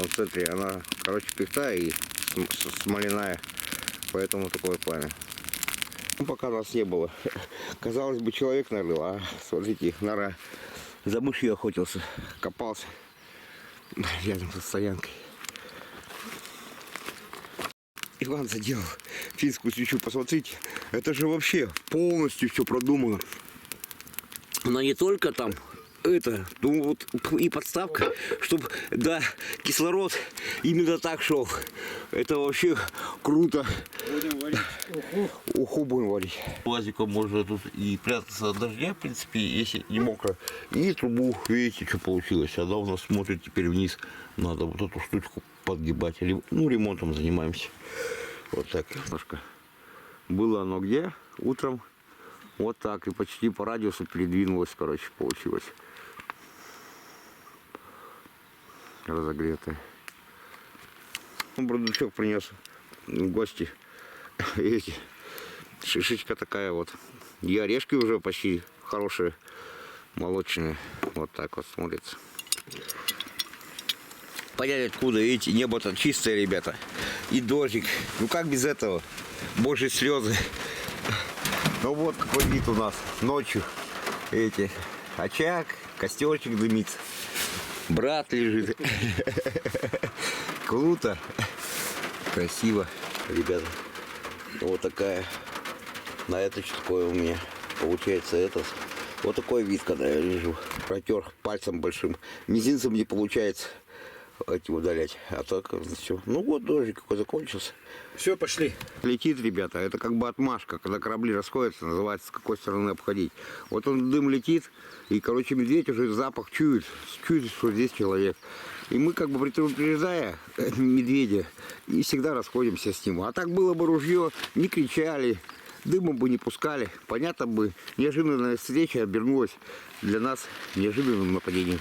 в центре, она, короче, пихта и смоляная. Поэтому такое пламя. Ну, пока нас не было. Казалось бы, человек нарыл, а смотрите, нора. За мышью охотился, копался рядом со стоянкой. Иван заделал финскую свечу, посмотрите, это же вообще полностью все продумано. Она не только там, это, ну вот и подставка, чтобы, да, кислород именно так шел. Это вообще круто. Будем варить уху. Уху будем варить. Плазиком можно тут и прятаться от дождя, в принципе, если не мокро. И трубу, видите, что получилось. Она у нас смотрит теперь вниз. Надо вот эту штучку подгибать. Ну, ремонтом занимаемся. Вот так немножко. Было оно где? Утром. Вот так. И почти по радиусу передвинулось, короче, получилось. Разогретое. Брундучок принес в гости. Видите, шишечка такая вот. И орешки уже почти хорошие, молочные. Вот так вот смотрится. Понять откуда, видите, небо-то чистое, ребята. И дождик. Ну как без этого? Божьи слезы. Ну вот какой вид у нас ночью. Видите, очаг, костерчик дымится. Брат лежит. Круто. Красиво, ребята. Вот такая. На это что такое у меня получается этот. Вот такой вид, когда я лежу. Протер пальцем большим. Мизинцем не получается эти удалять. А так все. Ну вот дождик какой закончился. Все, пошли. Летит, ребята, это как бы отмашка, когда корабли расходятся, называется, с какой стороны обходить. Вот он дым летит, и, короче, медведь уже запах чует, что здесь человек. И мы, как бы предупреждая медведя, и всегда расходимся с ним. А так было бы ружье, не кричали, дымом бы не пускали. Понятно бы, неожиданная встреча обернулась для нас неожиданным нападением.